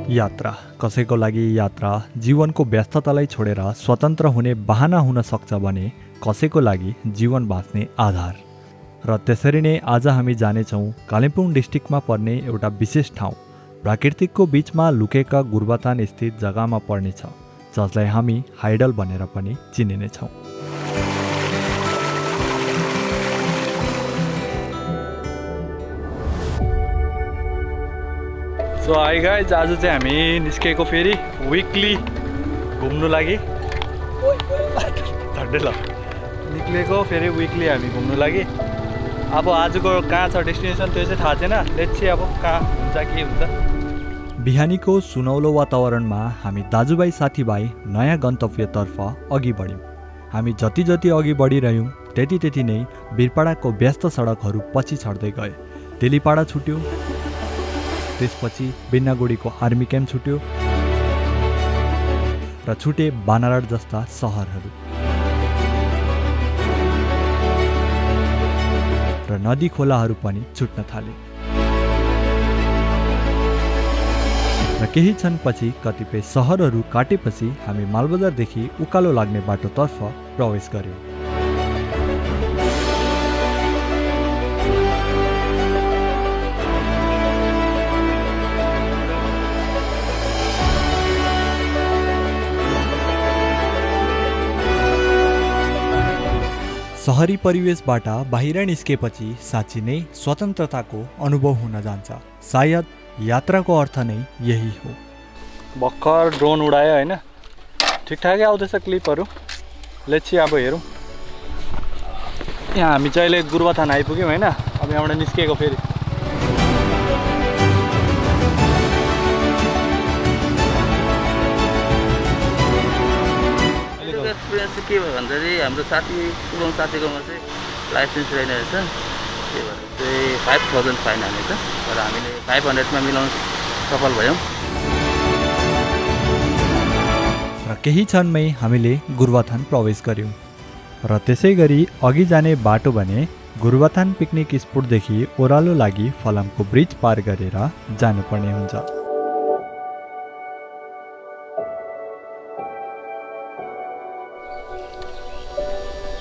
यात्रा कसैको लागि यात्रा जीवनको व्यस्ततालाई छोडेर स्वतन्त्र हुने बहाना हुन सक्छ भने कसैको लागि जीवन बाँच्ने आधार। र त्यसरी नै आज हामी जानेछौँ कालिम्पोङ डिस्ट्रिक्टमा पर्ने एउटा विशेष ठाउँ, प्राकृतिकको बीचमा लुकेका गुरबथान स्थित जग्गामा पर्नेछ, जसलाई हामी हाइडल भनेर पनि चिनिनेछौँ। सो हाई गाइज, आज चाहिँ हामी निस्केको फेरि विकली घुम्नु लागि। निक्लेको फेरि विकली हामी घुम्नु लागि। अब आजको कहाँ छ डेस्टिनेसन त्यो चाहिँ थाहा छैन। लेट्स सी अब कहाँ हुन्छ के हुन्छ। बिहानीको सुनौलो वातावरणमा हामी दाजुभाइ साथीभाइ नयाँ गन्तव्यतर्फ अघि बढ्यौँ। हामी जति जति अघि बढिरह्यौँ त्यति त्यति नै बिरपाडाको व्यस्त सडकहरू पछि छड्दै गए। तेलीपाडा छुट्यो, त्यसपछि बिन्नागुडीको आर्मी क्याम्प छुट्यो र छुटे बानारड जस्ता सहरहरू र नदी खोलाहरू पनि छुट्न थाले। र केही क्षणपछि कतिपय सहरहरू काटेपछि हामी मालबजारदेखि उकालो लाग्ने बाटोतर्फ प्रवेश गर्यौँ। सहरी परिवेशबाट बाहिर निस्केपछि साँच्ची नै स्वतन्त्रताको अनुभव हुन जान्छ। सायद यात्राको अर्थ नै यही हो। भर्खर ड्रोन उडायो होइन, ठिकठाकै आउँदैछ क्लिपहरू। लेट्स सी अब हेरौँ। यहाँ हामी चाहिँ अहिले गुरबथान आइपुग्यौँ होइन। अब यहाँबाट निस्किएको फेरि एक्सपिरियन्स के भयो भन्दाखेरि हाम्रो साथी शुभम साथीकोमा चाहिँ लाइसेन्स रहेन रहेछ। त्यही भएर चाहिँ 5000 फाइन हालेछ र हामीले 500मा मिलाउन सफल भयौँ। र केही क्षणमै हामीले गुरबथान प्रवेश गर्यौँ। र त्यसै गरी अघि जाने बाटो भने गुरबथान पिकनिक स्पोटदेखि ओह्रालो लागि फलामको ब्रिज पार गरेर जानुपर्ने हुन्छ।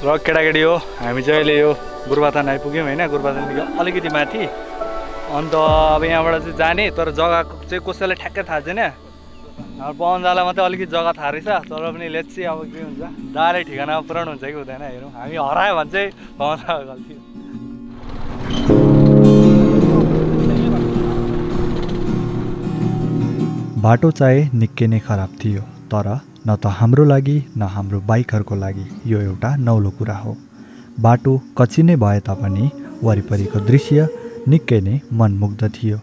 र केटाकेटी हो, हामी चाहिँ अहिले यो गुरबथान आइपुग्यौँ होइन। गुरबथानदेखि अलिकति माथि। अन्त अब यहाँबाट चाहिँ जाने, तर जग्गा चाहिँ कसैलाई ठ्याक्कै थाहा छैन। हाम्रो पवनजालाई मात्रै अलिकति जग्गा थाहा रहेछ, तर पनि लेट्स सी अब के हुन्छ। डाँडै ठिकानामा पुऱ्याउनु हुन्छ कि हुँदैन हेरौँ। हामी हरायो भने चाहिँ पवनजाको गल्ती। बाटो चाहिँ निकै नै खराब थियो, तर न त हाम्रो लागि न हाम्रो बाइकहरूको लागि यो एउटा नौलो कुरा हो। बाटो कच्ची नै भए तापनि वरिपरिको दृश्य निकै नै मनमुग्ध थियो।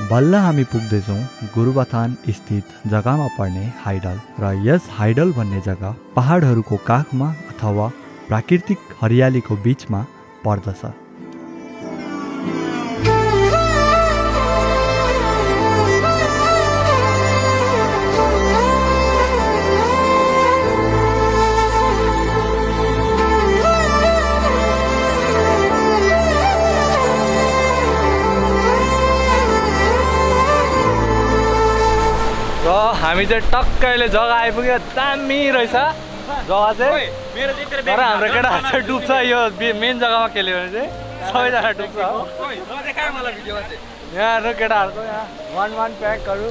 बल्ल हामी पुग्दैछौँ गुरबथान स्थित जग्गामा पर्ने हाइडल। र यस हाइडल भन्ने जग्गा पहाडहरूको काखमा अथवा प्राकृतिक हरियालीको बीचमा पर्दछ। हामी चाहिँ टक्कैले जग्गा आइपुग्यो। दामी रहेछ जग्गा चाहिँ, तर हाम्रो केटाहरू चाहिँ डुब्छ। यो मेन जग्गामा खेल्यो भने चाहिँ सबैजना डुब्छ। यहाँ केटाहरूको यहाँ वान प्याकहरू।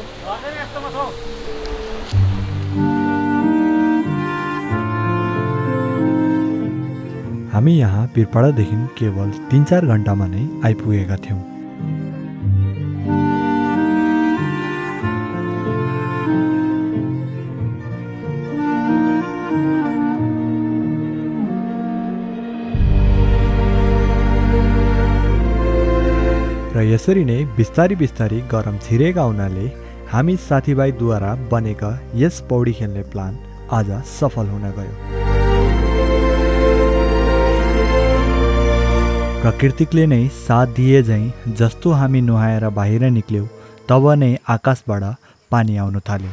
हामी यहाँ बिरपाडादेखि केवल 3-4 घन्टामा नै आइपुगेका थियौँ। र यसरी नै बिस्तारी बिस्तारी गरम छिरेका हुनाले हामी साथीभाइद्वारा बनेका यस पौडी खेल्ने प्लान आज सफल हुन गयो। प्रकृतिले नै साथ दिए झैँ जस्तो हामी नुहाएर बाहिर निक्ल्यौँ तब नै आकाशबाट पानी आउन थाल्यो।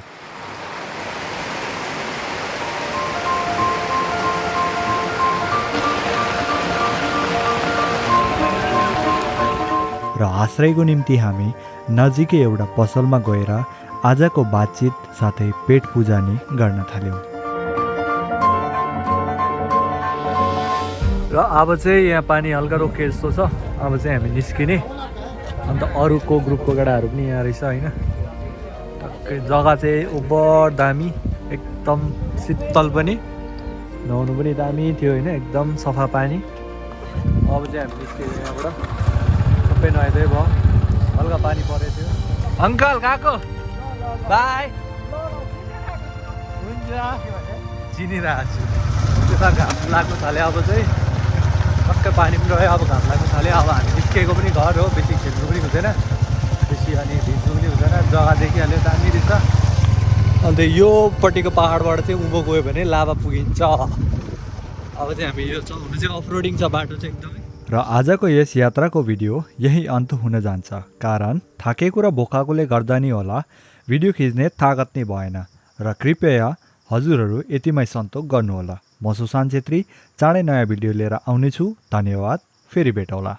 र आश्रयको निम्ति हामी नजिकै एउटा पसलमा गएर आजको बातचित साथै पेट पूजा नि गर्न थाल्यौँ। र अब चाहिँ यहाँ पानी हल्का रोकिए जस्तो छ। अब चाहिँ हामी निस्किने। अन्त अरूको ग्रुपको केटाहरू पनि यहाँ रहेछ होइन। टक्कै जग्गा चाहिँ ओभर दामी, एकदम शीतल पनि, नुहाउनु पनि दामी थियो होइन, एकदम सफा पानी। अब चाहिँ हामी निस्किने यहाँबाट। सबै नुहाइदिए भयो, हल्का पानी परेको थियो। अङ्कल गएको बाई हुन्छ चिनिरहेको छु। त्यता घाम लाग्नु थाल्यो। अब चाहिँ टक्कै पानी पनि रह्यो, अब घाम लाग्नु थाल्यो। अब हामी निस्केको पनि घर हो, बेसी खेल्नु पनि हुँदैन, बेसी अनि भिज्नु पनि हुँदैन। जग्गा देखिहाल्यो दामी रहेछ। अन्त योपट्टिको पाहाडबाट चाहिँ उँभो गयो भने लाभा पुगिन्छ। अब चाहिँ हामी यो हुनु चाहिँ अफरोडिङ छ बाटो चाहिँ एकदमै। र आजको यस यात्राको भिडियो यही अन्त हुन जान्छ, कारण थाकेको र भोकाकोले गर्दा नि होला भिडियो खिच्ने तागत नै भएन। र कृपया हजुरहरू यतिमै सन्तोक गर्नुहोला। म सुशान्त छेत्री चाँडै नयाँ भिडियो लिएर आउनेछु। धन्यवाद, फेरि भेटौँला।